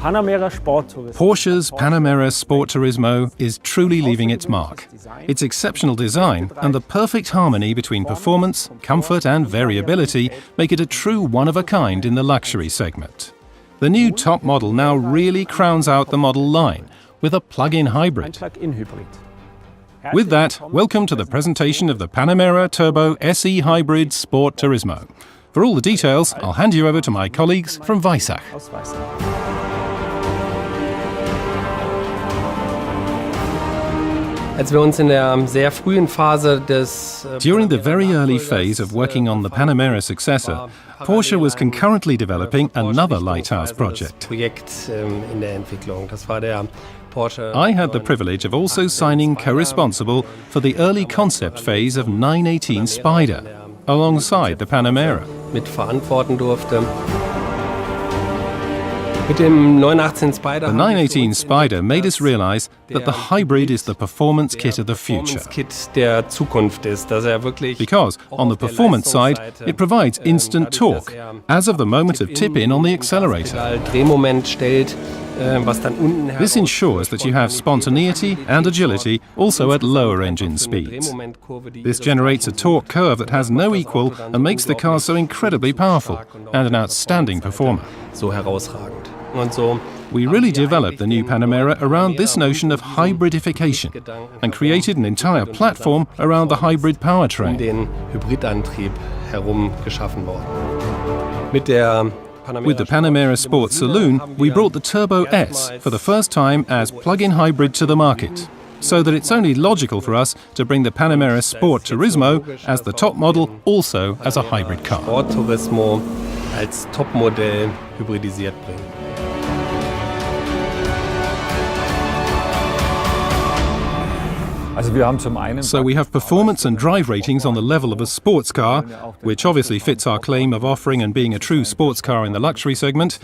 Porsche's Panamera Sport Turismo is truly leaving its mark. Its exceptional design and the perfect harmony between performance, comfort and variability make it a true one-of-a-kind in the luxury segment. The new top model now really crowns out the model line with a plug-in hybrid. With that, welcome to the presentation of the Panamera Turbo SE Hybrid Sport Turismo. For all the details, I'll hand you over to my colleagues from Weissach. During the very early phase of working on the Panamera successor, Porsche was concurrently developing another lighthouse project. I had the privilege of also signing co-responsible for the early concept phase of 918 Spider, alongside the Panamera. The 918 Spider made us realize that the hybrid is the performance kit of the future. Because, on the performance side, it provides instant torque, as of the moment of tip-in on the accelerator. This ensures that you have spontaneity and agility also at lower engine speeds. This generates a torque curve that has no equal and makes the car so incredibly powerful and an outstanding performer. We really developed the new Panamera around this notion of hybridification and created an entire platform around the hybrid powertrain. With the Panamera Sport Saloon, we brought the Turbo S for the first time as plug-in hybrid to the market, so that it's only logical for us to bring the Panamera Sport Turismo as the top model also as a hybrid car. So we have performance and drive ratings on the level of a sports car, which obviously fits our claim of offering and being a true sports car in the luxury segment,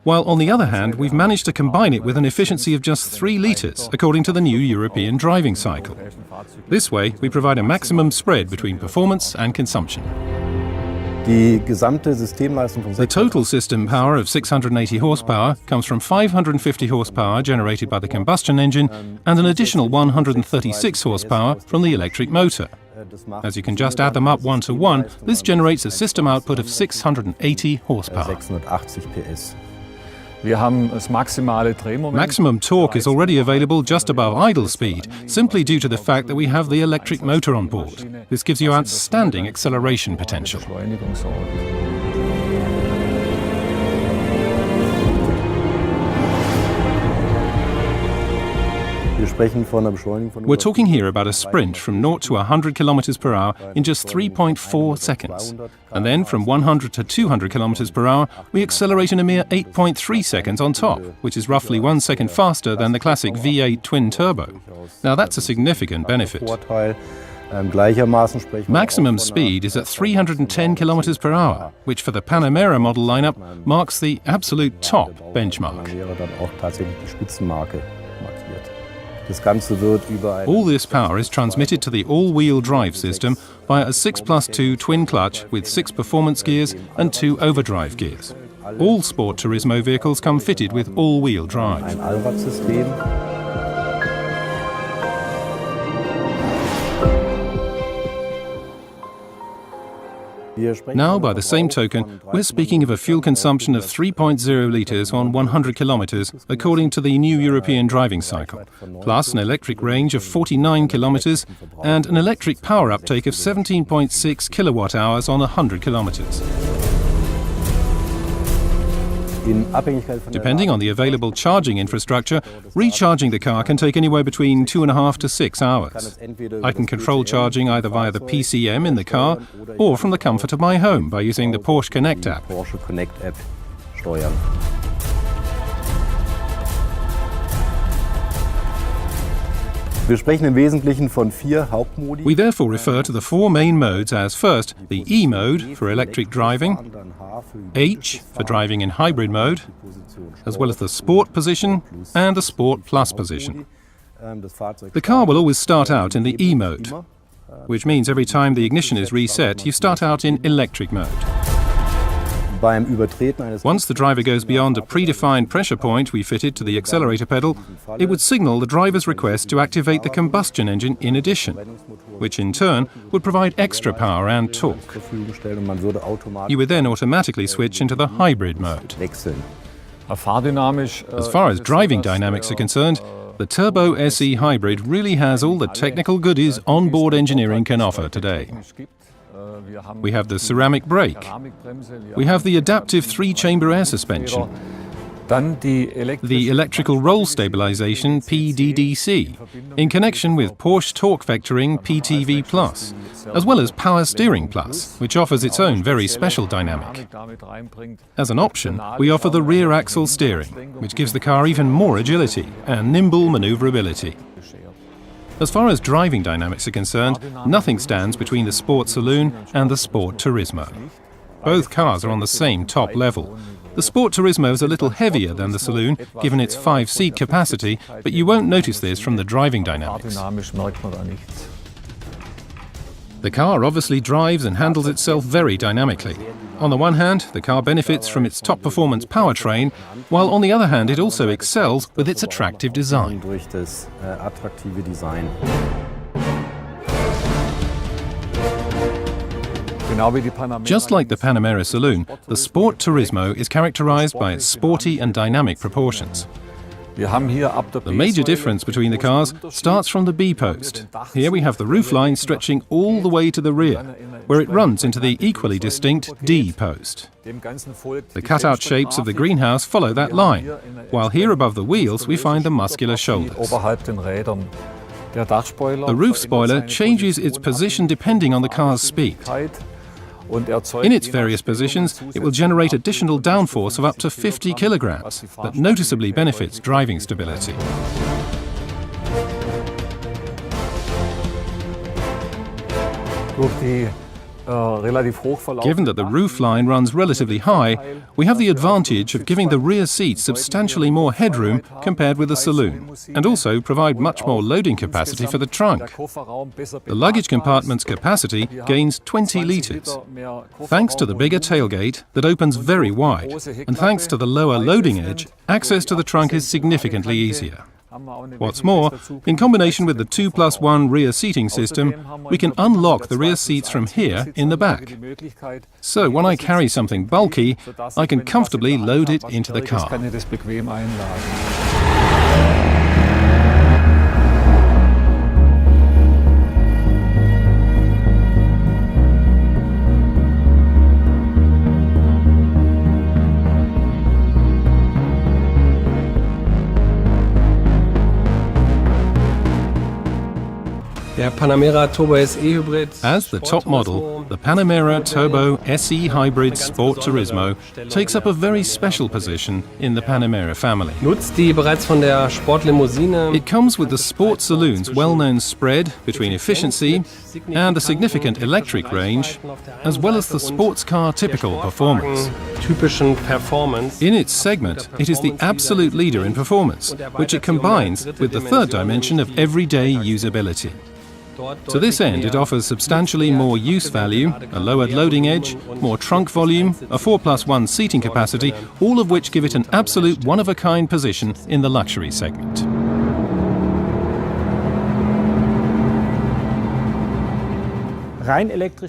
while on the other hand we've managed to combine it with an efficiency of just 3 litres according to the new European driving cycle. This way we provide a maximum spread between performance and consumption. The total system power of 680 horsepower comes from 550 horsepower generated by the combustion engine and an additional 136 horsepower from the electric motor. As you can just add them up one to one, this generates a system output of 680 horsepower. Maximum torque is already available just above idle speed, simply due to the fact that we have the electric motor on board. This gives you outstanding acceleration potential. We're talking here about a sprint from 0 to 100 km per hour in just 3.4 seconds. And then from 100 to 200 km per hour, we accelerate in a mere 8.3 seconds on top, which is roughly 1 second faster than the classic V8 twin-turbo. Now that's a significant benefit. Maximum speed is at 310 km per hour, which for the Panamera model lineup marks the absolute top benchmark. All this power is transmitted to the all-wheel drive system via a 6+2 twin clutch with 6 performance gears and 2 overdrive gears. All Sport Turismo vehicles come fitted with all-wheel drive. Now, by the same token, we're speaking of a fuel consumption of 3.0 litres on 100 kilometres, according to the new European driving cycle, plus an electric range of 49 kilometres and an electric power uptake of 17.6 kilowatt-hours on 100 kilometres. Depending on the available charging infrastructure, recharging the car can take anywhere between 2.5 to 6 hours. I can control charging either via the PCM in the car or from the comfort of my home by using the Porsche Connect app. Wir sprechen im Wesentlichen von 4 Hauptmodi. We therefore refer to the 4 main modes as first, the E mode for electric driving, H for driving in hybrid mode, as well as the Sport position and the Sport Plus position. The car will always start out in the E mode, which means every time the ignition is reset, you start out in electric mode. Once the driver goes beyond a predefined pressure point we fitted to the accelerator pedal, it would signal the driver's request to activate the combustion engine in addition, which in turn would provide extra power and torque. You would then automatically switch into the hybrid mode. As far as driving dynamics are concerned, the Turbo SE Hybrid really has all the technical goodies onboard engineering can offer today. We have the ceramic brake. We have the adaptive three-chamber air suspension. The electrical roll stabilization PDDC, in connection with Porsche Torque Vectoring PTV Plus, as well as Power Steering Plus, which offers its own very special dynamic. As an option, we offer the rear axle steering, which gives the car even more agility and nimble maneuverability. As far as driving dynamics are concerned, nothing stands between the Sport Saloon and the Sport Turismo. Both cars are on the same top level. The Sport Turismo is a little heavier than the Saloon, given its 5-seat capacity, but you won't notice this from the driving dynamics. The car obviously drives and handles itself very dynamically. On the one hand, the car benefits from its top performance powertrain, while on the other hand it also excels with its attractive design. Just like the Panamera Saloon, the Sport Turismo is characterized by its sporty and dynamic proportions. The major difference between the cars starts from the B-post. Here we have the roofline stretching all the way to the rear, where it runs into the equally distinct D-post. The cutout shapes of the greenhouse follow that line, while here above the wheels we find the muscular shoulders. The roof spoiler changes its position depending on the car's speed. In its various positions, it will generate additional downforce of up to 50 kilograms that noticeably benefits driving stability. Given that the roof line runs relatively high, we have the advantage of giving the rear seats substantially more headroom compared with the saloon, and also provide much more loading capacity for the trunk. The luggage compartment's capacity gains 20 litres, thanks to the bigger tailgate that opens very wide, and thanks to the lower loading edge, access to the trunk is significantly easier. What's more, in combination with the 2+1 rear seating system, we can unlock the rear seats from here in the back. So when I carry something bulky, I can comfortably load it into the car. As the top model, the Panamera Turbo SE Hybrid Sport Turismo takes up a very special position in the Panamera family. It comes with the Sport Saloon's well-known spread between efficiency and a significant electric range, as well as the sports car typical performance. In its segment, it is the absolute leader in performance, which it combines with the third dimension of everyday usability. To this end, it offers substantially more use value, a lowered loading edge, more trunk volume, a 4+1 seating capacity, all of which give it an absolute one-of-a-kind position in the luxury segment.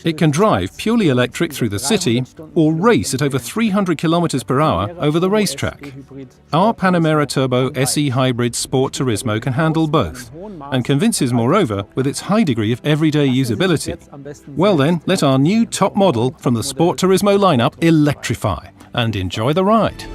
It can drive purely electric through the city or race at over 300 km per hour over the racetrack. Our Panamera Turbo SE Hybrid Sport Turismo can handle both and convinces moreover with its high degree of everyday usability. Well then, let our new top model from the Sport Turismo lineup electrify and enjoy the ride.